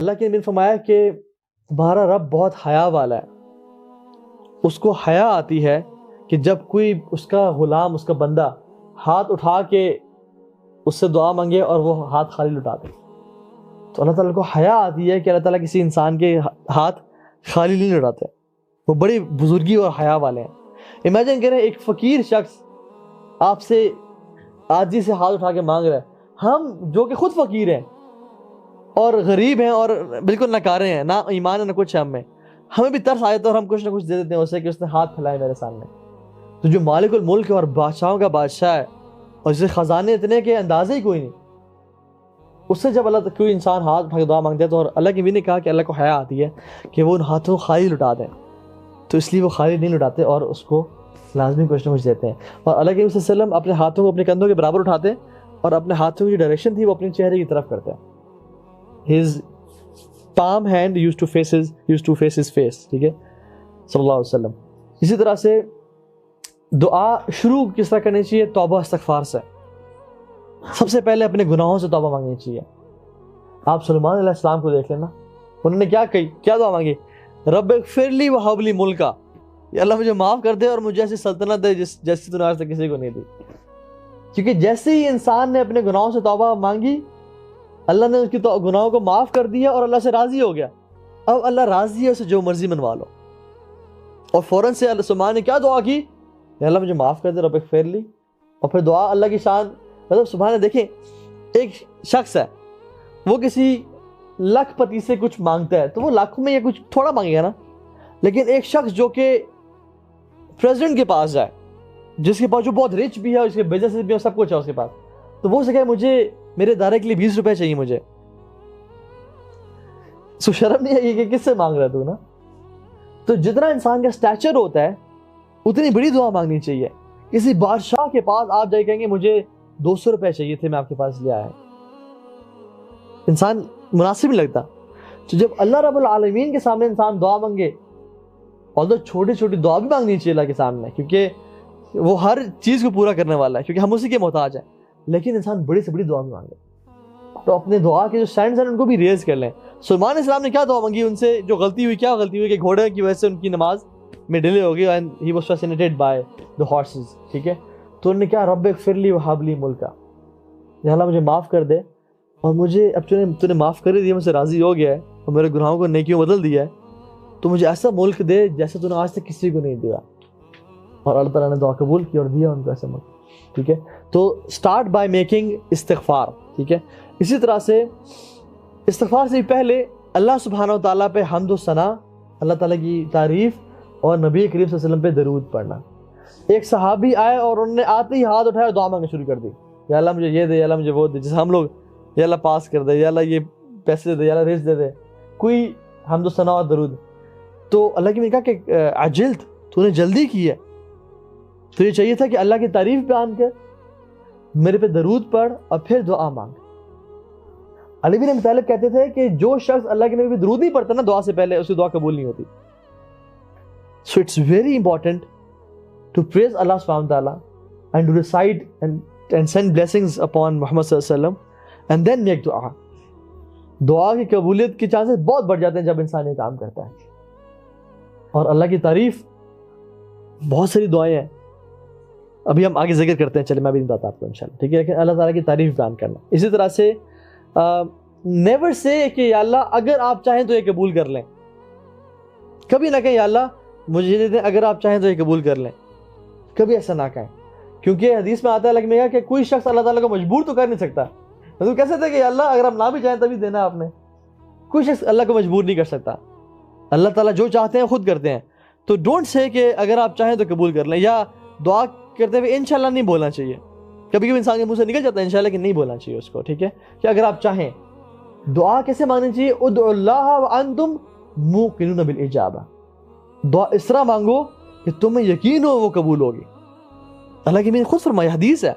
اللہ کے نبی فرمایا کہ تمہارا رب بہت حیا والا ہے. اس کو حیا آتی ہے کہ جب کوئی اس کا غلام، اس کا بندہ ہاتھ اٹھا کے اس سے دعا مانگے اور وہ ہاتھ خالی لٹا دے، تو اللہ تعالیٰ کو حیا آتی ہے کہ اللہ تعالیٰ کسی انسان کے ہاتھ خالی نہیں لٹاتے. وہ بڑی بزرگی اور حیا والے ہیں. امیجن کریں ایک فقیر شخص آپ سے عاجزی سے ہاتھ اٹھا کے مانگ رہا ہے. ہم جو کہ خود فقیر ہیں اور غریب ہیں اور بالکل نکارے ہیں، نہ ایمان ہے نہ کچھ ہے ہمیں بھی ترس آئے تو اور ہم کچھ نہ کچھ دے دیتے ہیں اسے کہ اس نے ہاتھ پھیلائے میرے سامنے. تو جو مالک الملک ہے اور بادشاہوں کا بادشاہ ہے اور جسے خزانے اتنے کہ اندازے ہی کوئی نہیں، اس سے جب اللہ کوئی انسان ہاتھ اٹھا کے دعا مانگتا ہے تو اللہ کی بھی نے کہا کہ اللہ کو حیا آتی ہے کہ وہ ان ہاتھوں کو خالی لٹا دیں، تو اس لیے وہ خالی نہیں لٹاتے اور اس کو لازمی کچھ نہ کچھ دیتے ہیں. اور اللہ کے وسلم اپنے ہاتھوں کو اپنے کندھوں کے برابر اٹھاتے اور اپنے ہاتھوں کی جو ڈائریکشن تھی وہ اپنے چہرے کی طرف کرتے ہیں. His palm hand used to face his face. ٹھیک ہے صلی اللہ علیہ وسلم. اسی طرح سے دعا شروع کس طرح کرنی چاہیے؟ توبہ استغفار سے. سب سے پہلے اپنے گناہوں سے توبہ مانگنی چاہیے. آپ سلیمان علیہ السلام کو دیکھ لینا، انہوں نے کیا دعا مانگی؟ رب اغفر لی وہب لی ملکا، یا اللہ مجھے معاف کر دے اور مجھے ایسی سلطنت دے جیسی تو نے آج تک کسی کو نہیں دی. کیونکہ جیسے ہی انسان نے اپنے گناہوں سے توبہ مانگی، اللہ نے اس کی گناہوں کو معاف کر دیا اور اللہ سے راضی ہو گیا. اب اللہ راضی ہے، اسے جو مرضی منوا لو. اور فوراً سے اللہ سلیمان نے کیا دعا کی؟ یا اللہ مجھے معاف کر دے، رب اغفر لی. اور پھر دعا اللہ کی شان، مطلب سبحان اللہ. دیکھیں ایک شخص ہے، وہ کسی لاکھ پتی سے کچھ مانگتا ہے تو وہ لاکھوں میں یہ کچھ تھوڑا مانگے گا نا. لیکن ایک شخص جو کہ پریزیڈنٹ کے پاس جائے، جس کے پاس جو بہت رچ بھی ہے، اس کے بزنس بھی ہے، سب کچھ ہے اس کے پاس، تو وہ اسے کہے مجھے میرے ادارے کے لیے 20 روپے چاہیے مجھے، سو شرم نہیں ہے کہ کس سے مانگ رہا ہے تو نا. تو جتنا انسان کا سٹیچر ہوتا ہے اتنی بڑی دعا مانگنی چاہیے. کسی بادشاہ کے پاس آپ جائے کہیں گے مجھے 200 روپے چاہیے تھے، میں آپ کے پاس لے آیا. انسان مناسب نہیں لگتا. تو جب اللہ رب العالمین کے سامنے انسان دعا مانگے، اور تو چھوٹی چھوٹی دعا بھی مانگنی چاہیے اللہ کے سامنے، کیونکہ وہ ہر چیز کو پورا کرنے والا ہے، کیونکہ ہم اسی کے محتاج ہیں. لیکن انسان بڑی سے بڑی دعا بھی مانگے تو اپنے دعا کے جو سٹینڈز ہیں ان کو بھی ریز کر لیں. سلیمان علیہ السلام نے کیا دعا مانگی؟ ان سے جو غلطی ہوئی کہ گھوڑے کی وجہ سے ان کی نماز میں ڈیلے ہو گئی، and he was fascinated by the horses. ٹھیک ہے، تو انہوں نے کیا؟ رب اغفر لی وہب لی ملکا، یا اللہ مجھے معاف کر دے اور مجھے اب تو نے معاف کر دیا، مجھ سے راضی ہو گیا ہے اور میرے گناہوں کو نیکیوں بدل دیا ہے، تو مجھے ایسا ملک دے جیسے تو نے آج تک کسی کو نہیں دیا. اور اللہ تعالیٰ نے دعا قبول کی اور دیا ان کو ایسا ملک. ٹھیک ہے، تو اسٹارٹ بائی میکنگ استغفار. ٹھیک ہے، اسی طرح سے استغفار سے پہلے اللہ سبحانہ و تعالیٰ پہ حمد و ثنا، اللہ تعالیٰ کی تعریف اور نبی کریم صلی اللہ علیہ وسلم پہ درود پڑھنا. ایک صحابی آئے اور انہوں نے آتے ہی ہاتھ اٹھایا اور دعا مانگنا شروع کر دی، یا اللہ مجھے یہ دے، یا اللہ مجھے وہ دے. جیسے ہم لوگ یا اللہ پاس کر دے، یا اللہ یہ پیسے دے دے، یا اللہ رزق دے دے، کوئی حمد و ثنا اور درود. تو اللہ کی نے کہا کہ عجلت، تو نے جلدی کی ہے، تو یہ چاہیے تھا کہ اللہ کی تعریف بیان کر، میرے پہ درود پڑھ اور پھر دعا مانگ. علی بن ابی طالب کہتے تھے کہ جو شخص اللہ کے نبی پہ درود نہیں پڑھتا نا دعا سے پہلے، اس کی دعا قبول نہیں ہوتی. So it's very important to praise Allah subhanahu wa ta'ala and to recite and send blessings upon Muhammad sallallahu alaihi wasallam and then make dua. دعا کی قبولیت کے چانسز بہت بڑھ جاتے ہیں جب انسان یہ کام کرتا ہے. اور اللہ کی تعریف، بہت ساری دعائیں ہیں، ابھی ہم آگے ذکر کرتے ہیں، چلے میں بھی بتاتا آپ کو انشاءاللہ. ٹھیک ہے، لیکن اللہ تعالیٰ کی تعریف بیان کرنا. اسی طرح سے نیور سے کہ یا اللہ اگر آپ چاہیں تو یہ قبول کر لیں. کبھی نہ کہیں یا اللہ مجھے یہ دے دیں، اگر آپ چاہیں تو یہ قبول کر لیں. کبھی ایسا نہ کہیں، کیونکہ حدیث میں آتا ہے اللہ کہ کوئی شخص اللہ تعالیٰ کو مجبور تو کر نہیں سکتا. تو کہہ سکتے کہ یا اللہ اگر ہم نہ بھی چاہیں تبھی دینا آپ نے. کوئی شخص اللہ کو مجبور نہیں کر سکتا. اللہ تعالیٰ جو چاہتے ہیں خود کرتے ہیں. تو ڈونٹ سے کہ اگر آپ چاہیں تو قبول کر لیں، یا دعا کرتے ہوئے انشاءاللہ نہیں بولنا چاہیے. کبھی کبھی انسان کے منہ سے نکل جاتا ہے انشاءاللہ کہ نہیں بولنا چاہیے اس کو. ٹھیک ہے، کہ اگر آپ چاہیں. دعا کیسے مانگنی چاہیے؟ ادعوا اللہ وانتم موقنون بالاجابہ. دعا اس طرح مانگو کہ تمہیں یقین ہو وہ قبول ہوگی. اللہ کی میں خود فرمایا، حدیث ہے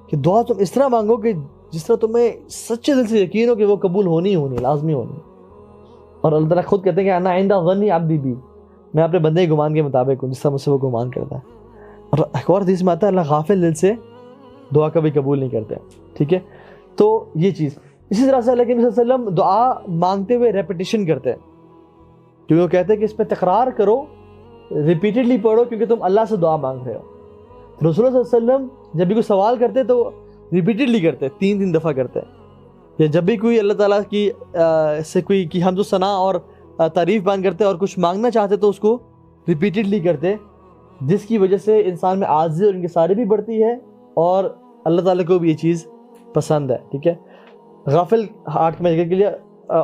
کہ دعا تم اس طرح مانگو کہ جس طرح تمہیں سچے دل سے یقین ہو کہ وہ قبول ہونی لازمی ہونی. اور اللہ تعالیٰ خود کہتے ہیں کہ انا عند ظن عبدی بی، میں اپنے بندے کے گمان کے مطابق ہوں جس طرح مجھ سے وہ گمان کرتا ہے. اور ایک اور حدیث میں آتا ہے اللہ غافل دل سے دعا کبھی قبول نہیں کرتے. ٹھیک ہے، تو یہ چیز. اسی طرح سے اللہ کے نبی صلی اللہ علیہ وسلم دعا مانگتے ہوئے ریپیٹیشن کرتے ہیں، کیونکہ وہ کہتے ہیں کہ اس پہ تکرار کرو، ریپیٹڈلی پڑھو، کیونکہ تم اللہ سے دعا مانگ رہے ہو۔ رسول اللہ صلی اللہ علیہ وسلم جب بھی کوئی سوال کرتے تو ریپیٹڈلی کرتے، 3 دفعہ کرتے، یا جب بھی کوئی اللہ تعالیٰ کی سے کوئی کی حمد و ثنا اور تعریف بیان کرتے اور کچھ مانگنا چاہتے تو اس کو ریپیٹڈلی کرتے، جس کی وجہ سے انسان میں عاجزی اور انکساری بھی بڑھتی ہے اور اللہ تعالیٰ کو بھی یہ چیز پسند ہے، ٹھیک ہے۔ غافل ہارٹ میں جگہ کے لیے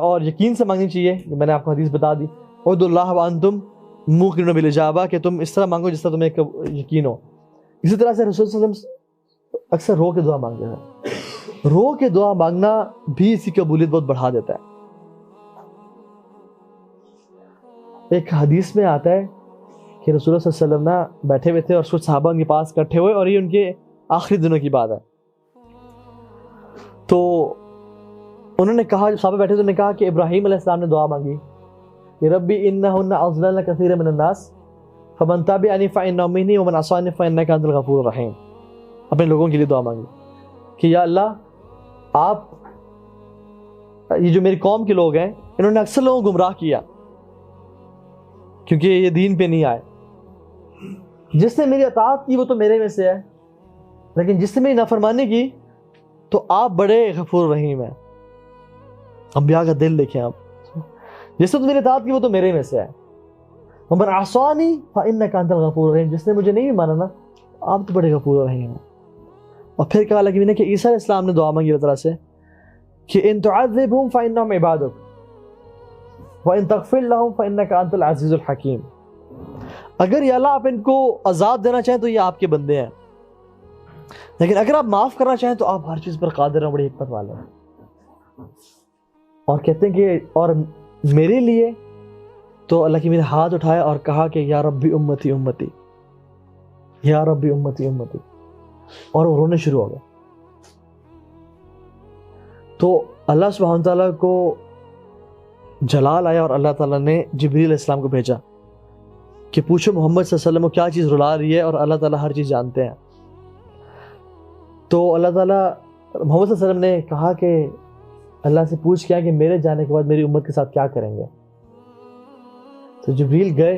اور یقین سے مانگنی چاہیے، میں نے آپ کو حدیث بتا دی، ادعوا اللہ وانتم موقنون بالاجابہ، کہ تم اس طرح مانگو جس طرح تمہیں یقین ہو۔ اسی طرح سے رسول صلی اللہ علیہ وسلم اکثر رو کے دعا مانگتے ہیں، رو کے دعا مانگنا بھی اس کی قبولیت بہت بڑھا دیتا ہے۔ ایک حدیث میں آتا ہے کہ رسول اللہ صلی اللہ علیہ وسلم نا بیٹھے ہوئے تھے اور کچھ صحابہ ان کے پاس اکٹھے ہوئے، اور یہ ان کے آخری دنوں کی بات ہے، تو انہوں نے کہا، جب صحابہ بیٹھے تو انہوں نے کہا کہ ابراہیم علیہ السلام نے دعا مانگی کہ ربی انہن اضللن کثیر من الناس فمن تبعنی فانہ منی ومن عصانی فانک انت الغفور الرحیم، اپنے لوگوں کے لیے دعا مانگی کہ یا اللہ، آپ یہ جو میری قوم کے لوگ ہیں انہوں نے اکثر لوگوں کو گمراہ کیا کیونکہ یہ دین پہ نہیں آئے، جس نے میری اطاعت کی وہ تو میرے میں سے ہے، لیکن جس نے میری نافرمانی کی تو آپ بڑے غفور رحیم ہیں۔ انبیاء کا دل دیکھیں آپ، جس نے تو میری اطاعت کی وہ تو میرے میں سے ہے، ومن عصانی فانک انت الغفور الرحیم، جس نے مجھے نہیں بھی مانا نا آپ تو بڑے غفور رحیم ہیں۔ اور پھر کہا اللہ کہ عیسیٰ علیہ السلام نے دعا مانگی اللہ تعالیٰ سے کہ ان تعذبہم فانہم عبادک وَإِن تَغْفِرْ لَهُمْ فَإِنَّكَ أَنْتَ الْعَزِيزُ الْحَكِيمُ، اگر یا اللہ آپ ان کو عذاب دینا چاہیں تو یہ آپ کے بندے ہیں، لیکن اگر آپ معاف کرنا چاہیں تو آپ ہر چیز پر قادر ہیں، بڑی حکمت والے ہیں۔ اور کہتے ہیں کہ اور میرے لیے تو اللہ کی میں نے ہاتھ اٹھایا اور کہا کہ یا ربی امتی امتی، یا ربی امتی امتی، اور وہ رونے شروع ہو گئے۔ تو اللہ سبحانہ تعالیٰ کو جلال آیا اور اللہ تعالیٰ نے جبریل علیہ السلام کو بھیجا کہ پوچھو محمد صلی اللہ علیہ وسلم کو کیا چیز رلا رہی ہے، اور اللہ تعالیٰ ہر چیز جانتے ہیں۔ تو اللہ تعالیٰ محمد صلی اللہ علیہ وسلم نے کہا کہ اللہ سے پوچھ کیا کہ میرے جانے کے بعد میری امت کے ساتھ کیا کریں گے؟ تو جبریل گئے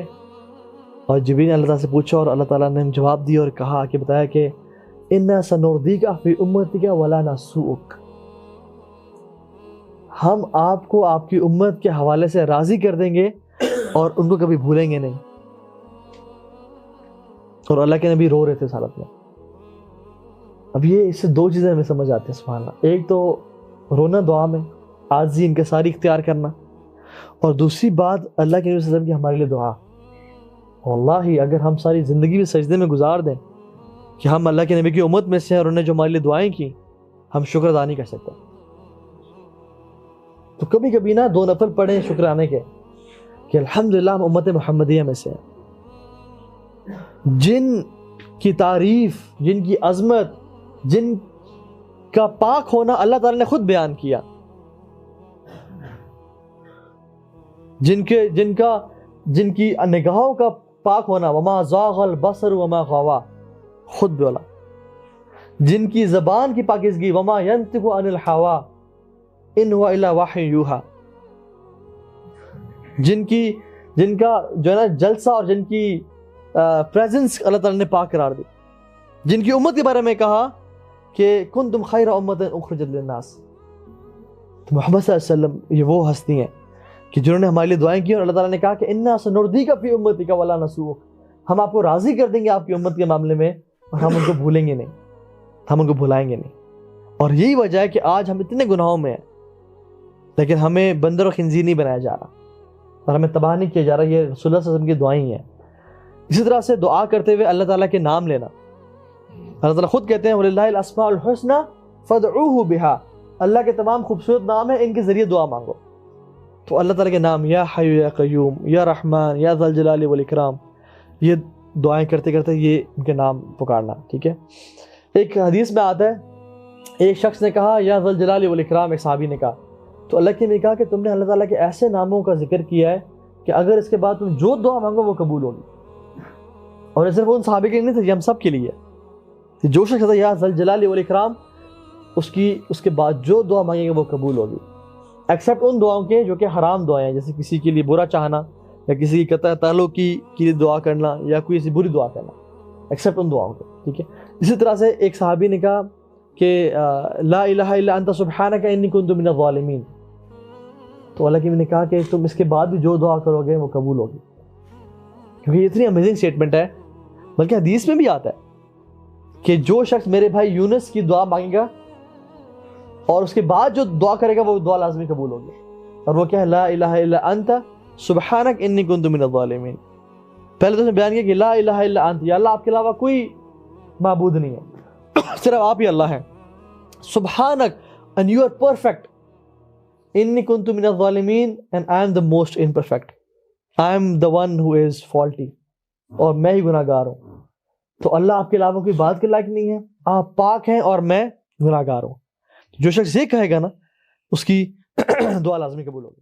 اور جبریل نے اللہ تعالیٰ سے پوچھا اور اللہ تعالیٰ نے جواب دیا اور کہا کہ بتایا کہ اِنَّا سَنُرْضِيكَ فِي أُمَّتِكَ وَلَا نَسُوءُكَ، ہم آپ کو آپ کی امت کے حوالے سے راضی کر دیں گے اور ان کو کبھی بھولیں گے نہیں۔ اور اللہ کے نبی رو رہے تھے اس حالت میں۔ اب یہ اس سے 2 چیزیں ہمیں سمجھ آتی ہیں سبحان اللہ، ایک تو رونا دعا میں، عاجزی انکساری اختیار کرنا، اور دوسری بات اللہ کے نبی صلی اللہ علیہ وسلم کی ہمارے لیے دعا۔ واللہ اگر ہم ساری زندگی بھی سجدے میں گزار دیں کہ ہم اللہ کے نبی کی امت میں سے ہیں اور انہوں نے جو ہمارے لیے دعائیں کی، ہم شکر ادا نہیں کر سکتے۔ تو کبھی کبھی نا 2 نفل پڑھیں شکرانے کے کہ الحمدللہ ہم امت محمدیہ میں سے ہیں، جن کی تعریف، جن کی عظمت، جن کا پاک ہونا اللہ تعالیٰ نے خود بیان کیا، جن کی نگاہوں کا پاک ہونا، وما زاغ البصر وما غوا، خود بولا، جن کی زبان کی پاکیزگی، وما ينطق عن الهوى ان هو الا وحی یوحی، جن کا جو ہے نا جلسہ اور جن کی پریزنس اللہ تعالیٰ نے پاک قرار دی، جن کی امت کے بارے میں کہا کہ کنتم خیر امت اخرجت للناس، تو محمد صلی اللہ علیہ وسلم یہ وہ ہستی ہیں کہ جنہوں نے ہمارے لیے دعائیں کی، اور اللہ تعالیٰ نے کہا کہ انا سنردیک فی امتک ولا نسوءک، ہم آپ کو راضی کر دیں گے آپ کی امت کے معاملے میں، اور ہم ان کو بھولیں گے نہیں، ہم ان کو بھلائیں گے نہیں۔ اور یہی وجہ ہے کہ آج ہم اتنے گناہوں میں ہیں، لیکن ہمیں بندر و خنزیر نہیں بنایا جا رہا اور ہمیں تباہ نہیں کیا جا رہا، یہ رسول اللہ صلی اللہ علیہ وسلم کی دعائیں ہیں۔ اسی طرح سے دعا کرتے ہوئے اللہ تعالیٰ کے نام لینا، اللہ تعالیٰ خود کہتے ہیں وَلِلَّهِ الْأَسْمَاءُ الْحُسْنَى فَادْعُوهُ بِهَا، اللہ کے تمام خوبصورت نام ہیں، ان کے ذریعے دعا مانگو۔ تو اللہ تعالیٰ کے نام یا حی یا قیوم یا رحمان یا ذا الجلال والاکرام، یہ دعائیں کرتے کرتے یہ ان کے نام پکارنا، ٹھیک ہے۔ ایک حدیث میں آتا ہے ایک شخص نے کہا یا ذا الجلال والاکرام، ایک صحابی نے کہا، تو اللہ کے نے کہا کہ تم نے اللہ تعالیٰ کے ایسے ناموں کا ذکر کیا ہے کہ اگر اس کے بعد تم جو دعا مانگو وہ قبول ہوگی۔ اور یہ صرف ان صحابی کے لیے نہیں تھا، یہ ہم سب کے لیے ہے۔ جو شخص کہتا ہے یا ذا الجلال والاکرام، اس کے بعد جو دعا مانگے گا وہ قبول ہوگی، ایکسیپٹ ان دعاؤں کے جو کہ حرام دعائیں ہیں، جیسے کسی کے لیے برا چاہنا یا کسی کی قطع تعلق کی لیے دعا کرنا یا کوئی ایسی بری دعا کرنا، ایکسیپٹ ان دعاؤں کو، ٹھیک ہے۔ اسی طرح سے ایک صحابی نے کہا کہ لا الہ الا انت سبحانک انی کنت من الظالمین، تو اللہ کی نے کہا کہ تم اس کے بعد بھی جو دعا کرو گے وہ قبول ہوگی، کیونکہ یہ اتنی امیزنگ اسٹیٹمنٹ ہے، بلکہ حدیث میں بھی آتا ہے کہ جو شخص میرے بھائی یونس کی دعا مانگے گا اور اس کے بعد جو دعا کرے گا وہ دعا لازمی قبول ہوگی، اور وہ کیا ہے؟ لا الہ الا انت سبحانک انی کنت من الظالمین۔ پہلے تو اس نے بیان کیا کہ لا الہ الا انت، یا اللہ آپ کے علاوہ کوئی معبود نہیں ہے، صرف آپ ہی اللہ ہیں، سبحانک and you are perfect، انی کنت من الظالمین and I am the most imperfect، I am the one who is faulty، اور میں ہی گناہ گار ہوں۔ تو اللہ آپ کے علاوہ کوئی بات کے لائق نہیں ہے، آپ پاک ہیں اور میں گناہ گار ہوں۔ جو شخص یہ کہے گا نا اس کی دعا لازمی قبول ہوگی۔